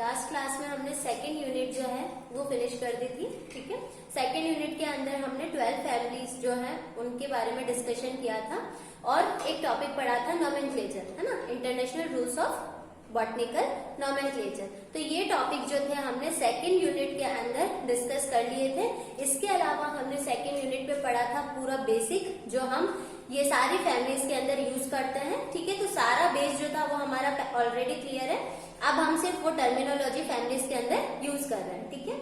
Last class में हमने second unit जो है वो फिनिश कर दी थी, ठीक है। सेकेंड यूनिट के अंदर हमने 12 फैमिलीज जो है उनके बारे में डिस्कशन किया था और एक टॉपिक पढ़ा था नोमेनक्लेचर, है ना, international rules of botanical nomenclature. तो ये टॉपिक जो थे हमने सेकेंड यूनिट के अंदर डिस्कस कर लिए थे। इसके अलावा हमने सेकेंड यूनिट पे पढ़ा था पूरा बेसिक जो हम ये सारी फैमिलीज के अंदर यूज करते हैं, ठीक है। तो सारा बेस जो था वो हमारा ऑलरेडी क्लियर है। अब हम सिर्फ वो टर्मिनोलॉजी फैमिलीज के अंदर यूज कर रहे हैं, ठीक है।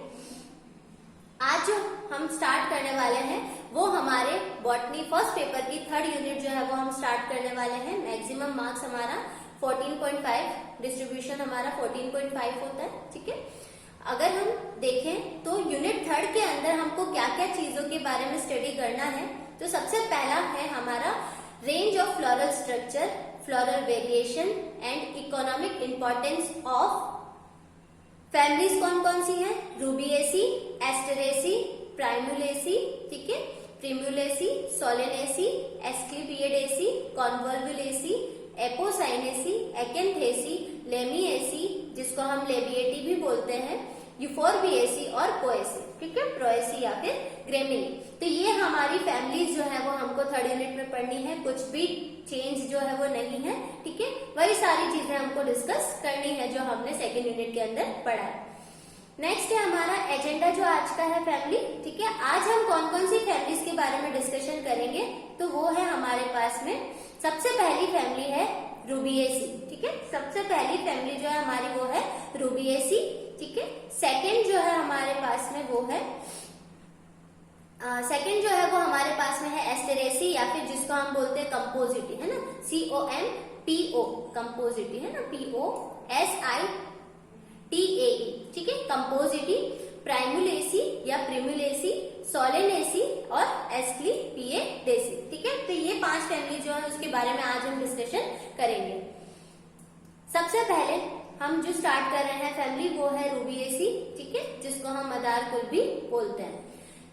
आज जो हम स्टार्ट करने वाले हैं वो हमारे बॉटनी फर्स्ट पेपर की थर्ड यूनिट जो है वो हम स्टार्ट करने वाले हैं। मैक्सिमम मार्क्स हमारा 14.5, डिस्ट्रीब्यूशन हमारा 14.5 होता है, ठीक है। अगर हम देखें तो यूनिट थर्ड के अंदर हमको क्या क्या चीजों के बारे में स्टडी करना है, तो सबसे पहला है हमारा range of floral structure, floral variation and economic importance of families कौन कौन सी है, रूबिएसी, एस्टरेसी, प्राइमुलेसी, ठीक है, प्रिमुलेसी, सोलेनेसी, एस्क्लिपिएडेसी, कॉन्वोल्वुलेसी, एपोसाइनेसी, एकेंथेसी, लेमिएसी जिसको हम लेबिएटी भी बोलते हैं, यूफोरबिएसी और पोएसी, ठीक है, प्रोएसी या फिर ग्रेमिनी। तो ये हमारी फैमिलीज जो है वो हमको थर्ड यूनिट में पढ़नी है, कुछ भी चेंज जो है वो नहीं है, ठीक है। वही सारी चीजें हमको डिस्कस करनी है जो हमने सेकेंड यूनिट के अंदर पढ़ा है। नेक्स्ट है हमारा एजेंडा जो आज का है फैमिली, ठीक है। आज हम कौन कौन सी फैमिलीज के बारे में डिस्कशन करेंगे, तो वो है हमारे पास में सबसे पहली फैमिली है रूबिएसी, ठीक है। सबसे पहली फैमिली जो है हमारी वो है रूबिएसी, ठीक है। सेकंड जो है हमारे पास में वो है सेकंड जो है वो हमारे पास में है एस्टेरेसी या फिर जिसको हम बोलते हैं कंपोजिटी, है ना, COMPO, कंपोजिटी, है ना, POSITAE, ठीक है, कंपोजिटी, प्राइमुलेसी या प्रिमुलेसी, सोलेनेसी और एस्क्लिपिएडेसी, ठीक है। तो ये 5 फैमिली जो है उसके बारे में आज हम डिस्कशन करेंगे। सबसे पहले हम जो स्टार्ट कर रहे हैं फैमिली वो है रूबिएसी, ठीक है, जिसको हम मदार कुल भी बोलते हैं।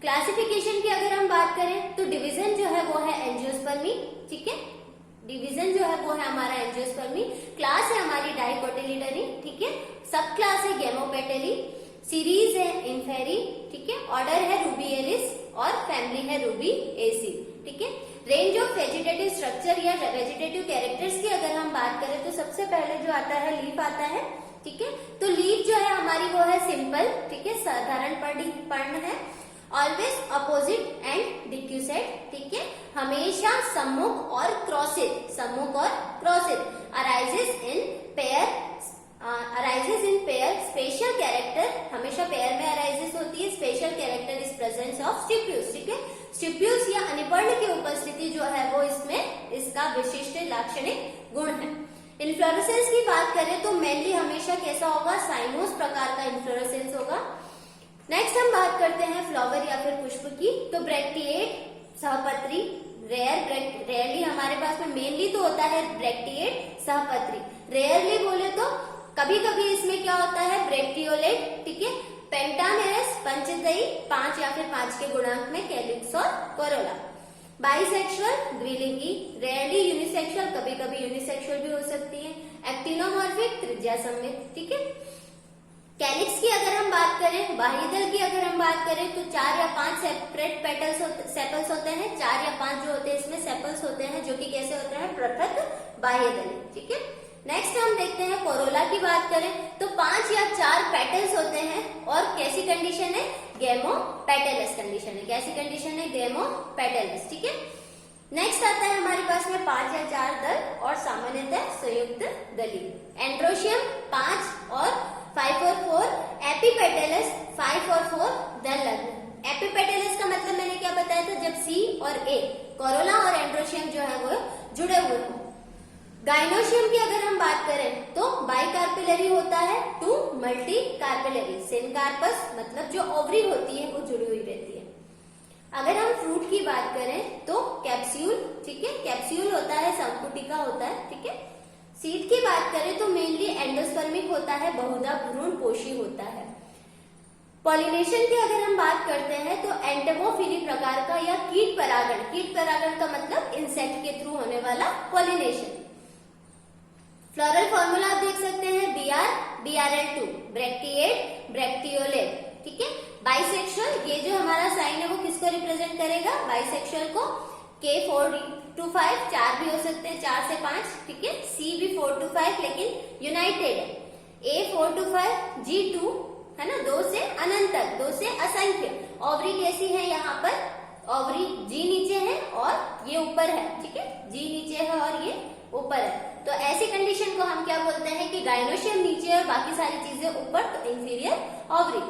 क्लासिफिकेशन की अगर हम बात करें तो डिवीजन जो है वो है एंजियोस्पर्मी, ठीक है, डिवीजन जो है वो है हमारा एंजियोस्पर्मी। क्लास है हमारी डाइकोटिलिडनी, ठीक है, सब क्लास है गेमोपेटेली, सीरीज है इंफेरी, ठीक है, ऑर्डर है रूबिएलिस और फैमिली है रूबिएसी, ठीक है। रेंज ऑफ वेजिटेटिव स्ट्रक्चर या वेजिटेटिव कैरेक्टर्स की अगर हम बात करें तो सबसे पहले जो आता है लीफ आता है, ठीक है। तो लीफ जो है हमारी वो है सिंपल, ठीक है, साधारण पर्ण है, ऑलवेज अपोजिट एंड डिक्यूसेट, ठीक है, हमेशा सम्मुख और क्रॉसित, सम्मुख और क्रॉसित, arises in pair, special character हमेशा पेयर में अराइजेस होती है, special character is presence of stipules, ठीक है, स्टिप्यूल्स या अनिपर्ण की उपस्थिति जो है वो इसमें इसका विशिष्ट लाक्षणिक गुण है। इन्फ्लोरेसेंस की बात करें तो मेनली हमेशा कैसा होगा, साइमोस प्रकार का इन्फ्लोरेसेंस होगा। नेक्स्ट हम बात करते हैं फ्लावर या फिर पुष्प की, तो ब्रैक्टिएट, सहपत्री, रेयरली हमारे पास में मेनली तो होता है ब्रैक्टिएट, सहपत्री, रेयरली बोले तो कभी कभी इसमें क्या होता है ब्रैक्टियोलेट, ठीक है, पेंटामेरस, पंचदयी, 5 या फिर 5 के गुणांक में कैलिक्स और कोरोला। बाइसेक्सुअल, द्विलिंगी, रेयरली यूनिसेक्सुअल, कभी कभी यूनिसेक्सुअल भी हो सकती है, एक्टिनोमॉर्फिक, त्रिज्या सममित, ठीक है। कैलिक्स की अगर हम बात करें, बाह्यदल की अगर हम बात करें तो 4 या 5 सेपरेट सेपल्स होते हैं, 4 या 5 जो होते हैं इसमें सेपल्स होते हैं जो कि कैसे होते हैं, पृथक बाह्यदल, ठीक है। नेक्स्ट हम देखते हैं कोरोला की बात करें तो 5 या 4 पेटल्स होते हैं और कैसी कंडीशन है, गेमोपेटलस कंडीशन है, कैसी कंडीशन है, गेमोपेटलस, ठीक है। नेक्स्ट आता है हमारे पास में 5 या 4 दल और सामान्यतः संयुक्त दली। एंड्रोशियम 5 और 5 और 4, एपिपेटलस 5 और 4 दल लग्न। एपिपेटलस का मतलब मैंने क्या बताया था, जब C और A, कोरोला और एंड्रोशियम जो है वो जुड़े हुए हो। गाइनोशियम की अगर हम बात करें तो बाइकार्पिलरी होता है टू मल्टी कार्पिलरी, सिनकार्पस मतलब जो ओवरी होती है वो जुड़ी हुई रहती है। अगर हम फ्रूट की बात करें तो कैप्सूल, ठीक है, कैप्सूल होता है, संकुटिका होता है, ठीक है। सीड की बात करें तो मेनली एंडोस्पर्मिक होता है, बहुधा भ्रूण पोषी होता है। पॉलिनेशन की अगर हम बात करते हैं तो एंटमोफिली प्रकार का या कीट परागण का मतलब इंसेक्ट के थ्रू होने वाला पॉलिनेशन। फ्लोरल फॉर्मूला आप देख सकते हैं, BR BRL2, ब्रैक्टिएट, ब्रैक्टियोलेट, ठीक है। बाइसेक्सुअल, ये जो हमारा साइन है वो किसको रिप्रेजेंट करेगा, बाइसेक्सुअल को। के 4 to 5, 4 भी हो सकते हैं, 4 से 5, ठीक है। सी भी 4 to 5 लेकिन यूनाइटेड है। ए 4 to 5, जी 2 है ना, 2 से अनंत तक, 2 से असंख्य। ओवरी कैसी है यहाँ पर, ओवरी जी नीचे है और ये ऊपर है, ठीक है, जी नीचे है और ये ऊपर है। तो ऐसी कंडीशन को हम क्या बोलते हैं कि गाइनोशियम नीचे और बाकी सारी चीजें ऊपर, तो inferior ovary.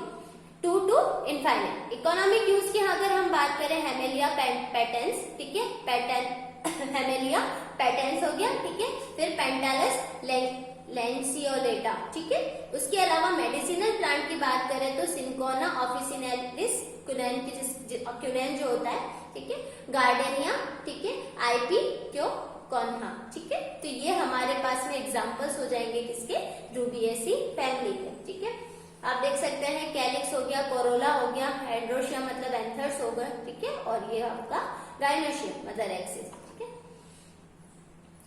2 to infinite. Economic use की अगर हम बात करें, हेमेलिया पैटेंस, ठीक है, पैटर्न हेमेलिया पैटेंस हो गया, ठीक है। फिर पेंटालस लैंसियोलेटा, ठीक है। उसके अलावा मेडिसिनल प्लांट की बात करें तो सिंकोना ऑफिसिनेलिस क्यूनेन जो होता है, ठीक है, गार्डेनिया, ठीक है, आईपी क्यों कॉन्हा, ठीक है। तो ये हमारे पास में एग्जांपल्स हो जाएंगे किसके, रूबिएसी फैमिली के, ठीक है। आप देख सकते हैं कैलिक्स हो गया, कोरोला हो गया, एंड्रोशियम मतलब एंथर्स हो गए, ठीक है, और ये आपका गाइनोशियम मदर एक्सिस, ठीक है।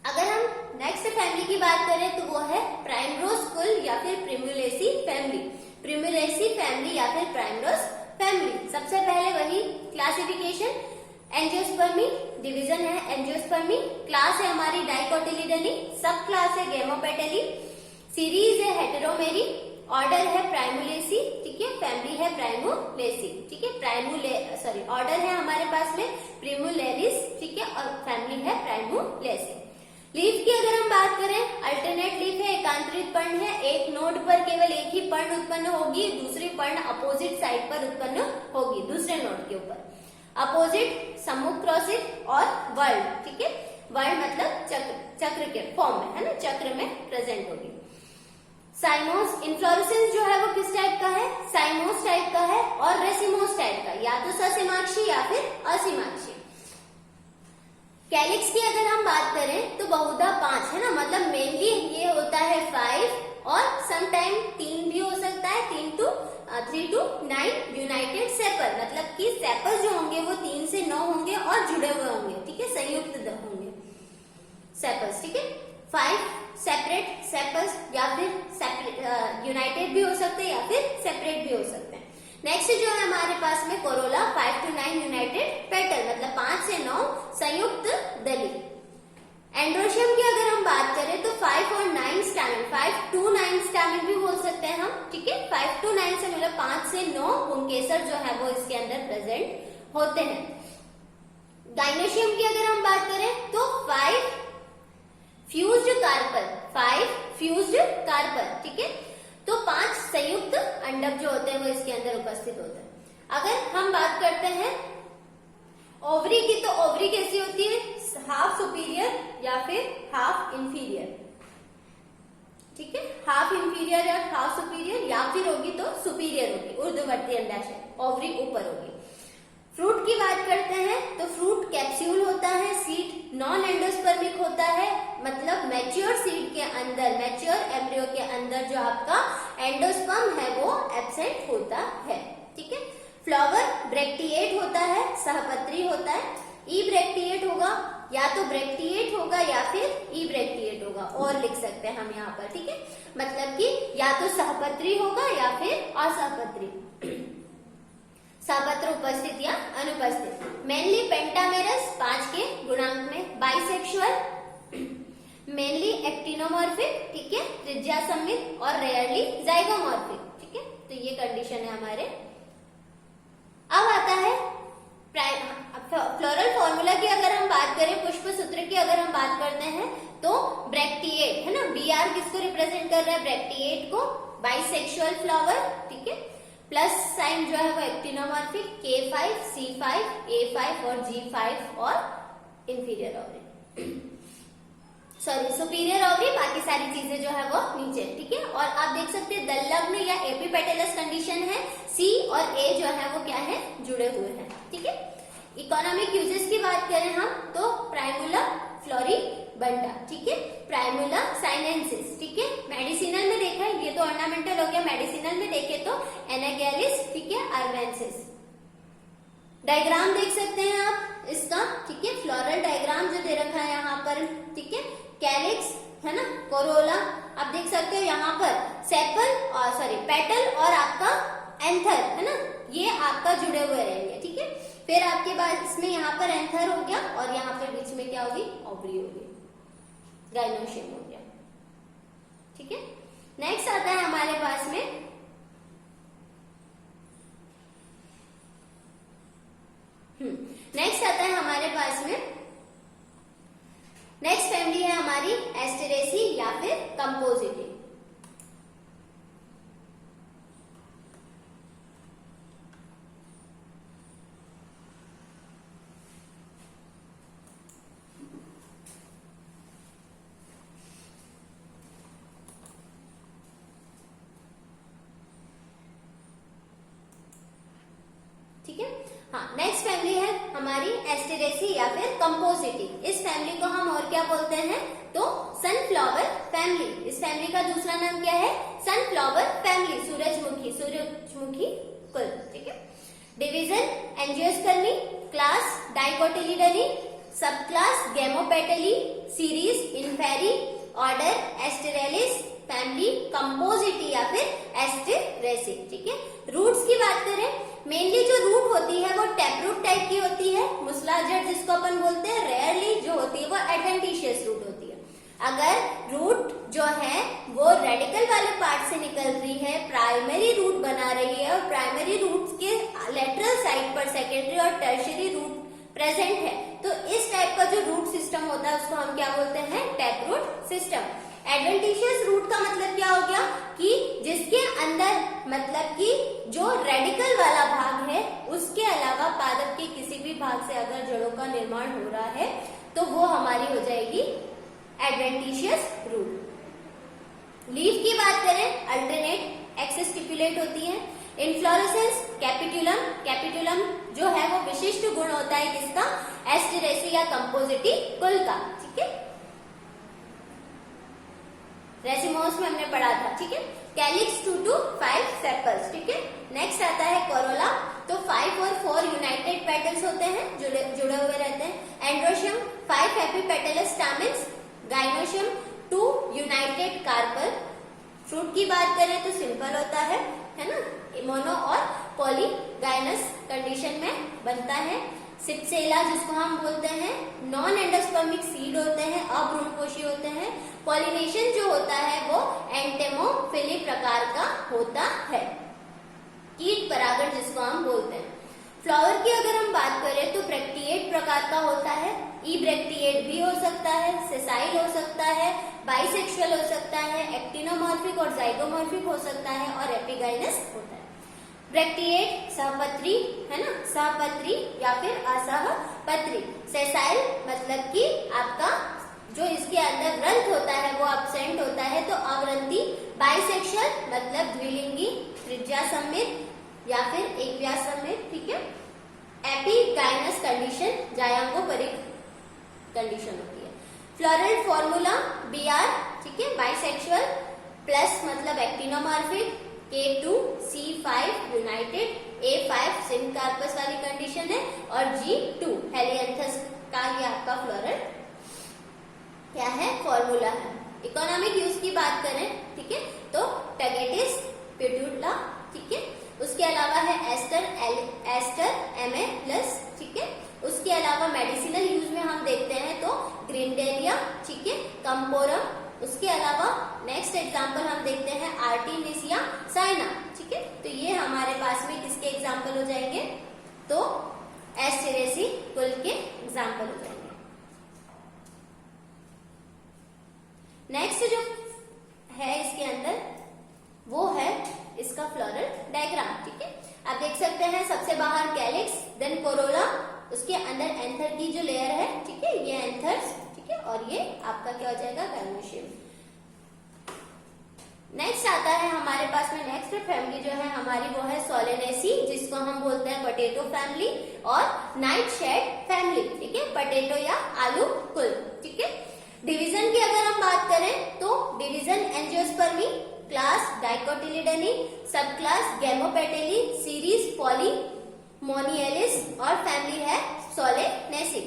अगर हम नेक्स्ट फैमिली की बात करें तो वो है प्राइमरोज कुल या फिर प्रिमुलेसी फैमिली। प्रिमुलेसी फैमिली या फिर प्राइमरोज फैमिली। सबसे पहले वही क्लासिफिकेशन, एंजियोस्पर्मी डिवीजन है, एंजियोस्पर्मी क्लास है हमारी डाइकोटिलिडनी, सब क्लास है गेमोपेटली, सीरीज है हेटेरोमेरी, ऑर्डर है प्राइमुलेसी, ठीक है, फैमिली है प्राइमुलेसी, ठीक है, ऑर्डर है हमारे पास में प्रिमुलेरिस, ठीक है, और फैमिली है प्राइमुलेसी। लीफ की अगर हम बात करें, अल्टरनेट लीफ है, एकांतरित पर्ण है, एक नोड पर केवल एक ही पर्ण उत्पन्न होगी, दूसरी पर्ण अपोजिट साइड पर उत्पन्न होगी, दूसरे नोड के ऊपर। अपोजिट, सम्मुख क्रॉसित और वर्ल्ड, ठीक है, वर्ल्ड मतलब चक्र के फॉर्म में, है ना, चक्र में प्रेजेंट होगी। साइमोस, इन्फ्लोरेसेंस जो है वो किस टाइप का है, साइमोस टाइप का है और रेसिमोस टाइप का, या तो ससीमाक्षी या फिर असीमाक्षी। कैलिक्स की अगर हम बात करें तो बहुधा 5 है ना, मतलब मेनली ये होता है 5 और समटाइम 3 भी हो सकता है, 3 to 9 यूनाइटेड सेपल, मतलब कि सेपल जो होंगे वो 3 से 9 होंगे और जुड़े हुए होंगे, ठीक है, संयुक्त होंगे सेपल्स, ठीक है। 5 सेपरेट सेपल्स या फिर यूनाइटेड भी हो सकते हैं या फिर सेपरेट भी हो सकते हैं। नेक्स्ट जो है हमारे पास में कोरोला, 5 to 9 यूनाइटेड पेटल, मतलब 5 से 9 संयुक्त दली। एंड्रोशियम की अगर हम बात करें तो 5 और 9 स्टैमेन, 5 to 9 स्टैमेन भी बोल सकते हैं हम, ठीक है, 5 to 9 से मतलब 5 से 9 पुंकेसर जो है वो इसके अंदर प्रेजेंट होते हैं। गाइनोशियम की अगर हम बात करें तो 5 फ्यूज्ड कार्पल, 5 फ्यूज्ड कार्पल, ठीक है, तो 5 संयुक्त अंडक जो होते हैं वो इसके अंदर उपस्थित होते हैं। अगर हम बात करते हैं ओवरी की, तो ओवरी कैसी होती है, हाफ सुपीरियर या फिर हाफ इंफीरियर, ठीक है, हाफ इंफीरियर या हाफ सुपीरियर, या फिर होगी तो सुपीरियर होगी, ऊर्ध्ववर्ती अंडाशय, ओवरी ऊपर होगी। फ्रूट की बात करते हैं तो फ्रूट कैप्सूल होता है, सीड नॉन एंडोस्पर्मिक होता है, मतलब मैच्योर सीड के अंदर, मैच्योर एम्ब्रियो के अंदर जो आपका एंडोस्पर्म है वो एब्सेंट होता है, ठीक है। फ्लावर ब्रैक्टिएट होता है, सहपत्री होता है, ई ब्रैक्टिएट होगा, या तो ब्रैक्टिएट होगा या फिर ई ब्रैक्टिएट होगा, और लिख सकते हैं हम यहाँ पर, ठीक है, मतलब कि या तो सहपत्री होगा या फिर असहपत्री, सहपत्र उपस्थित या अनुपस्थित। मेनली पेंटामेरस 5 के गुणांक में, बाइसेक्सुअल, मेनली एक्टिनोमॉर्फिक, ठीक है, त्रिज्या सममित और रेयरली जाइगोमॉर्फिक, ठीक है, तो ये कंडीशन है हमारे। अब आता है फ्लोरल फॉर्मूला की अगर हम बात करें, पुष्प सूत्र की अगर हम बात करते हैं तो ब्रैक्टिएट है ना, BR किसको रिप्रेजेंट कर रहा है, ब्रैक्टिएट को, बाइसेक्सुअल फ्लावर, ठीक है, प्लस साइन जो है वो एक्टिनोमॉर्फिक, K5, C5, A5 और G5 और inferior ovary, sorry superior ovary, बाकी सारी चीजें जो है वो नीचे, ठीक है। और आप देख सकते हैं दलग्न या एपीपेटलस कंडीशन है, C और A जो है वो क्या है, जुड़े हुए हैं, ठीक है। इकोनॉमिक यूजेस की बात करें हम तो प्राइमुला फ्लोरीबंडा, ठीक है, प्राइमुला साइनेंसिस, ठीक है, मेडिसिनल में देखा है, ये तो ऑर्नामेंटल हो गया, मेडिसिनल में देखे तो एनागैलिस, ठीक है, अर्वेंसिस। डायग्राम देख सकते हैं आप इसका, ठीक है, फ्लोरल डायग्राम जो दे रखा है यहाँ पर, ठीक है, कैलिक्स, है ना, कोरोला। आप देख सकते हो यहाँ पर सेपल और सॉरी पेटल और आपका एंथर, है ना, ये आपका जुड़े हुए रहेंगे, ठीक है। फिर आपके बाद इसमें यहाँ पर एंथर हो गया और यहाँ पर बीच में क्या होगी, ओवरी होगी, गाइनोशियम हो गया, ठीक है। नेक्स्ट आता है हमारे पास में नेक्स्ट आता है हमारे पास में नेक्स्ट फैमिली है हमारी एस्टेरेसी या फिर कंपोजिटी। ठीक है, हाँ। नेक्स्ट फैमिली है हमारी एस्टेरेसी या फिर कंपोजिटी। इस फैमिली को हम और क्या बोलते हैं, तो सनफ्लावर फैमिली। इस फैमिली का दूसरा नाम क्या है, सनफ्लावर फैमिली, सूरजमुखी कुल, ठीक है। Division angiospermae, class Dicotyledonae, sub class Gamopetalae, series Inferae, order Asterales, family Compositae या फिर एस्टेरेसी, ठीक है। रूट्स की बात करें, मेनली जो रूट होती है वो टैपरूट टाइप की होती है, मुसलाजड़ जिसको अपन बोलते हैं। रेयरली जो होती है वो एडवेंटिशियस रूट होती है। अगर रूट जो है वो रेडिकल वाले पार्ट से निकल रही है, प्राइमरी रूट बना रही है और प्राइमरी रूट के लेटरल साइड पर सेकेंडरी और टर्शियरी रूट प्रेजेंट है, तो इस टाइप का जो रूट सिस्टम होता है उसको हम क्या बोलते हैं, टैपरूट सिस्टम। एडवेंटिशियस रूट का मतलब क्या हो गया कि जिसके अंदर मतलब कि जो रेडिकल वाला भाग है उसके अलावा पादप के किसी भी भाग से अगर जड़ों का निर्माण हो रहा है तो वो हमारी हो जाएगी एडवेंटिशियस रूट। लीफ की बात करें, अल्टरनेट एक्सिस स्टिपुलेट होती है। इनफ्लोरेसेंस कैपिटुलम, कैपिटुलम जो है वो विशिष्ट गुण होता है किसका, एस्टेरेसी या कंपोजिटी कुल का, ठीक है। रेसिमोस में हमने पढ़ा था, ठीक है। कैलिक्स 2 to 5 सेपल्स, ठीक है। नेक्स्ट आता है कोरोला, तो 5 और 4 यूनाइटेड पेटल्स होते हैं, जुड़े हुए रहते हैं। Androecium 5 epipetalous stamens, gynoecium 2 united carpel. Fruit की बात करें तो सिंपल होता है ना, मोनो और पॉलीगाइनस कंडीशन में बनता है। सिप्सेला जिसको हम बोलते हैं, नॉन एंडोस्पर्मिक सीड होते हैं, अभ्रूणपोषी होते हैं। पॉलिनेशन जो होता है वो एंटेमोफिली प्रकार का होता है, कीट परागण जिसको हम बोलते हैं। फ्लावर की अगर हम बात करें तो ब्रैक्टिएट प्रकार का होता है, ई ब्रैक्टिएट भी हो सकता है, सेसाइल हो सकता है, बाइसेक्सुअल हो सकता है, एक्टिनोमॉर्फिक और जाइगोमॉर्फिक हो सकता है और एपिगाइनस होता है। ब्रैक्टिएट सहपत्री है ना, सहपत्री या फिर असहपत्री। सेसाइल मतलब कि आपका जो इसके अंदर ग्रंथ होता है वो एब्सेंट होता है, तो अग्रंथी। बाइसेक्सुअल मतलब द्विलिंगी, त्रिज्या समेत या फिर एक व्यास समेत, ठीक है। एपिगाइनस कंडीशन जायांगोपरिक कंडीशन होती है। फ्लोरल फॉर्मूला BR, ठीक है, बाइसेक्सुअल, प्लस मतलब actinomorphic, K2 C5 United, A5 syncarpous वाली कंडीशन है और G2 हेलियंथस का ये आपका फ्लोरल क्या है, फॉर्मूला है। इकोनॉमिक यूज की बात करें, ठीक है, तो टैगेटिस पिट्यूला, ठीक है। उसके अलावा है एस्टर Ma+, ठीक है। उसके अलावा मेडिसिनल यूज में हम देखते हैं तो ग्रिंडेरिया, ठीक है, कंपोरम। उसके अलावा नेक्स्ट एग्जांपल हम देखते हैं आर्टिमिसिया साइना, ठीक है। तो ये हमारे पास में किसके एग्जांपल हो जाएंगे, तो एस्टेरेसी कुल के एग्जांपल हो जाएंगे। नेक्स्ट जो है इसके अंदर वो है इसका फ्लोरल डायग्राम, ठीक है। आप देख सकते हैं सबसे बाहर कैलिक्स, देन कोरोला, उसके अंदर एंथर की जो लेयर है, ठीक है, ये एंथर्स, ठीक है, और ये आपका क्या हो जाएगा, गाइनोशियम। नेक्स्ट आता है हमारे पास में नेक्स्ट फैमिली जो है हमारी वो है सोलेनेसी, जिसको हम बोलते हैं पोटैटो फैमिली, और नाइटशेड फैमिली, ठीक है, पोटैटो या आलू कुल, ठीक है। डिवीजन की अगर हम बात करें तो division angiospermae, class Dicotyledonae, sub class गैमोपेटेली, series पॉलीमोनियलिस और फैमिली है सोलेनेसी।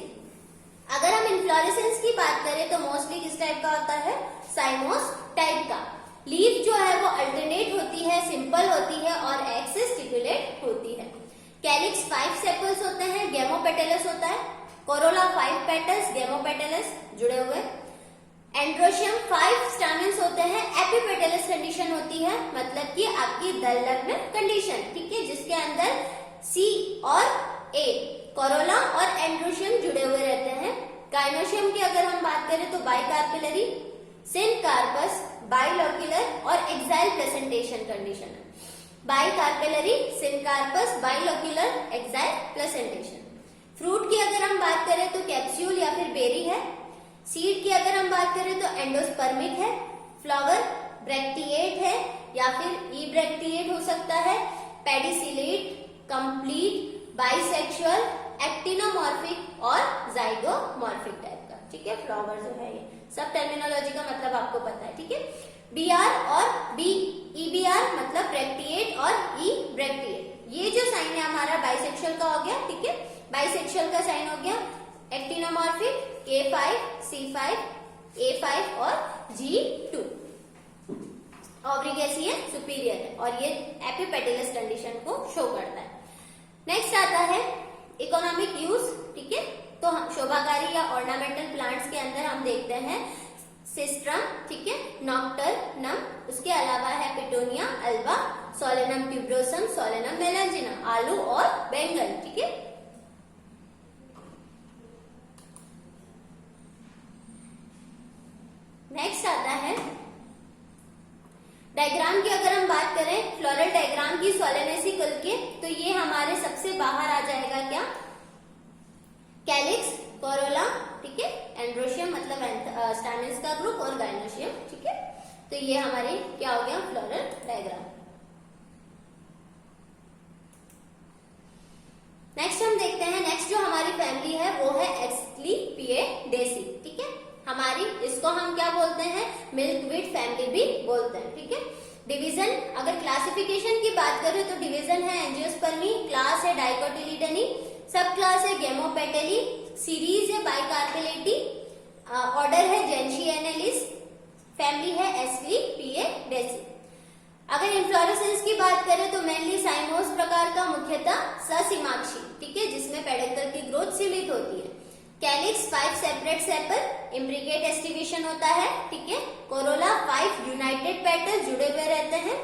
अगर हम इन्फ्लोरेसेंस की बात करें तो मोस्टली किस टाइप का होता है, साइमोस टाइप का। लीफ जो है वो अल्टरनेट होती है, सिंपल होती है और एग से स्टिपुलेट होती है। कैलिक्स 5 सेपल्स होते हैं, गेमोपेटलस होता है। कोरोला 5 पेटल्स, गेमोपेटलस जुड़े हुए। एंड्रोशियम 5 स्टामेन्स होते हैं, एपिपेटलस कंडीशन होती है, मतलब कि आपकी दलदल में कंडीशन, ठीक है, जिसके अंदर सी और ए कोरोला और एंड्रोशियम जुड़े हुए रहते हैं। गाइनोशियम की अगर हम बात करें तो बाइकार्पेलरी, सिनकार्पस, बाइलोक्युलर और एक्साइल प्लेसेंटेशन कंडीशन है। बाइकार्पेलरी, सिनकार्पस, बाइलोक्युलर, एक्साइल प्लेसेंटेशन। फ्रूट की अगर हम बात करें तो कैप्सूल या फिर बेरी है। सीड की अगर हम बात करें तो एंडोस्पर्मिक है। फ्लावर ब्रैक्टिएट है या फिर ई ब्रैक्टिएट हो सकता है। पेडिसिलेट, कंप्लीट, बाइसेक्सुअल, एक्टिनोमॉर्फिक और जाइगोमॉर्फिक टाइप का, ठीक है। फ्लावर जो है ये सब टर्मिनोलॉजी का मतलब आपको पता है, ठीक है। बीआर और ईबीआर मतलब ब्रैक्टिएट और ई ब्रैक्टिएट। ये जो साइन है हमारा बाइसेक्सुअल का हो गया, ठीक है, बाइसेक्सुअल का साइन हो गया। एक्टिनोमॉर्फिक K5, C5, A5 और G2। ओवरी कैसी है, सुपीरियर है और ये एपिपेटलस कंडीशन को शो करता है। नेक्स्ट आता है इकोनॉमिक यूज, ठीक है। तो शोभाकारी या ऑर्नामेंटल प्लांट्स के अंदर हम देखते हैं सिस्ट्रम, ठीक है, नॉक्टर्नम, उसके अलावा है petunia alba, solanum tuberosum, solanum melongena, आलू और बैंगन, ठीक है। नेक्स्ट आता है डायग्राम की अगर हम बात करें, फ्लोरल डायग्राम की सोलेनेसी कुल के, तो ये हमारे सबसे बाहर आ जाएगा क्या, कैलिक्स, कोरोला, ठीक है, एंड्रोशियम मतलब स्टैमेन्स का ग्रुप और गाइनोशियम, ठीक है। तो ये हमारे क्या हो गया, फ्लोरल डायग्राम। नेक्स्ट हम देखते हैं, नेक्स्ट जो हमारी फैमिली है वो है एस्क्लीपिएडेसी, ठीक है। हमारी इसको हम क्या बोलते हैं, मिल्कवीड फैमिली भी बोलते हैं, ठीक है। डिवीजन, अगर क्लासिफिकेशन की बात करें तो डिवीजन है एंजियोस्पर्मी, क्लास है डाइकोटिलीडनी, सब क्लास है गेमोपेटेली, सीरीज है बाइकार्पेलेटी, ऑर्डर है जेंशिएनेलिस, फैमिली है एस्क्लीपिएडेसी। अगर इन्फ्लोरेसेंस की बात करें तो मेनली साइमोस प्रकार का, मुख्यतः ससीमाक्षी, ठीक है, जिसमें पेडिकल की ग्रोथ सीमित होती है। Calyx 5 separate sepal, imbricate aestivation होता है, ठीक है। कोरोला 5 यूनाइटेड पेटल जुड़े हुए रहते हैं।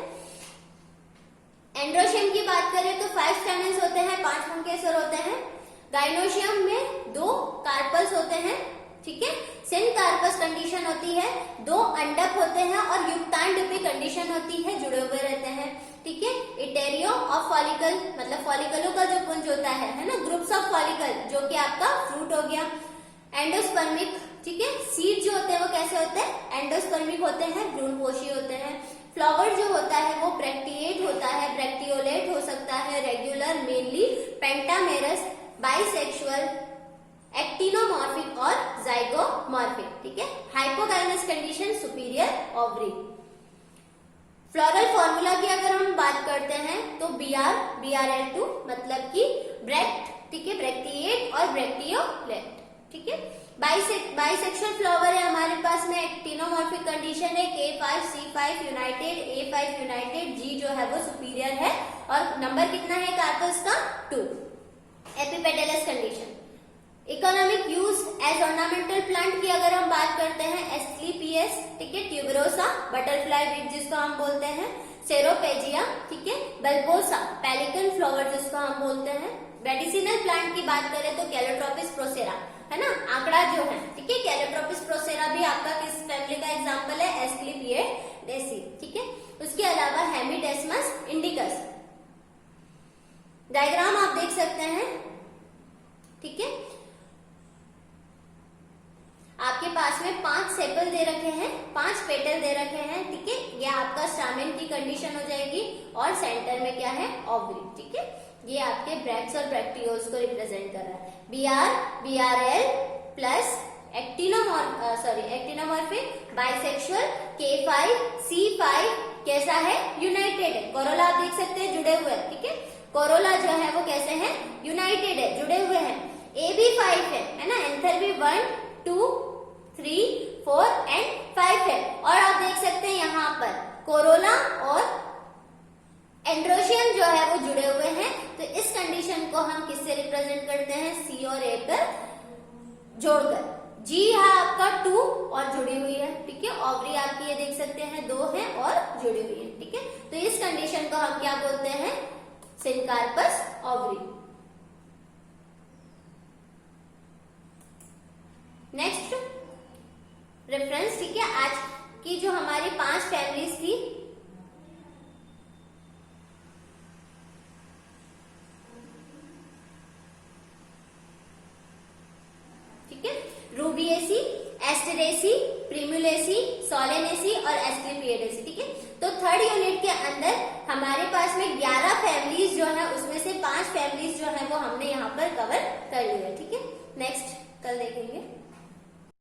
एंड्रोशियम की बात करें तो 5 स्टैमेन्स होते हैं, 5 पुंकेसर होते हैं। गाइनोशियम में 2 कार्पल्स होते हैं, ठीक है। सिनकार्पस कंडीशन होती है, 2 अंडक होते हैं और युक्तांडपी कंडीशन होती है, जुड़े हुए रहते हैं, ठीक है। इटेरियो ऑफ फॉलिकल मतलब फॉलिकलों का जो पुंज होता है ना, ग्रुप्स ऑफ फॉलिकल, जो कि आपका फ्रूट हो गया। एंडोस्पर्मिक, ठीक है, सीड जो होते हैं वो कैसे होते हैं, एंडोस्पर्मिक होते हैं, भ्रूणपोषी होते हैं। फ्लावर जो होता है वो ब्रैक्टिएट होता है, ब्रैक्टियोलेट हो सकता है, regular, mainly pentamerous, bisexual, actinomorphic और जाइगोमॉर्फिक, ठीक है। Hypogynous condition, superior ovary. Floral formula की अगर हम बात करते हैं तो BrL2 मतलब कि ब्रैक्ट, ठीक है, ब्रैक्टिएट और ब्रैक्टियोलेट, ठीक है। बाइसेक्सुअल फ्लावर है हमारे पास में, एक्टिनोमॉर्फिक कंडीशन है, K5, C5 United, A5 United, G जो है वो सुपीरियर है और नंबर कितना है कार्पस का, 2। Epipetalous condition. Economic use as ornamental plant की अगर हम बात करते हैं, एस्क्लीपियस, ठीक है, ट्यूबरोसा, बटरफ्लाई वीट जिसको हम बोलते हैं, सेरोपेजिया, ठीक है, बल्बोसा, पेलिकन फ्लावर जिसको हम बोलते हैं। मेडिसिनल प्लांट की बात करें तो कैलोट्रोपिस प्रोसेरा, है ना, आंकड़ा जो है, ठीक है, कैलोट्रोपिस प्रोसेरा भी आपका किस फैमिली का एग्जांपल है, एस्क्लीपिएडेसी, ठीक है। उसके अलावा हेमिडेस्मस इंडिकस। डायग्राम आप देख सकते हैं, ठीक है। आपके पास में 5 सेपल दे रखे हैं, 5 पेटल दे रखे हैं, ठीक है। ये आपका स्टामेन की कंडीशन हो जाएगी और सेंटर में क्या है, ओवरी, ठीक है। ये आपके ब्रैक्ट्स और ब्रैक्टियोल्स को रिप्रेजेंट कर रहा है। BrL plus actinomorphic, bisexual, K5, C5 कैसा है, यूनाइटेड है। कोरोला आप देख सकते हैं जुड़े हुए हैं, ठीक है। कोरोला जो है वो कैसे है, यूनाइटेड है, जुड़े हुए हैं। ए भी 5 है ना, एंथर भी 1 2 3 4 एंड 5 है। और आप देख सकते हैं यहाँ पर कोरोला और एंड्रोशियम जो है वो जुड़े हुए हैं। तो इस कंडीशन को हम किससे रिप्रेजेंट करते हैं, सी और ए पर जोड़कर। जी यहाँ आपका 2 और जुड़ी हुई है, ठीक है। ओवरी आपकी ये देख सकते हैं 2 है और जुड़ी हुई है, ठीक है। तो इस कंडीशन को हम क्या बोलते हैं, सिनकार्पस ओवरी। नेक्स्ट रेफरेंस, ठीक है। आज की जो हमारी 5 फैमिलीज थी, ठीक है, रूबिएसी, एस्टेरेसी, प्रिमुलेसी, सोलेनेसी और एस्क्लेपिएडेसी, ठीक है। तो थर्ड यूनिट के अंदर हमारे पास में 11 फैमिलीज जो है, उसमें से 5 फैमिलीज जो है वो हमने यहाँ पर कवर कर ली है, ठीक है।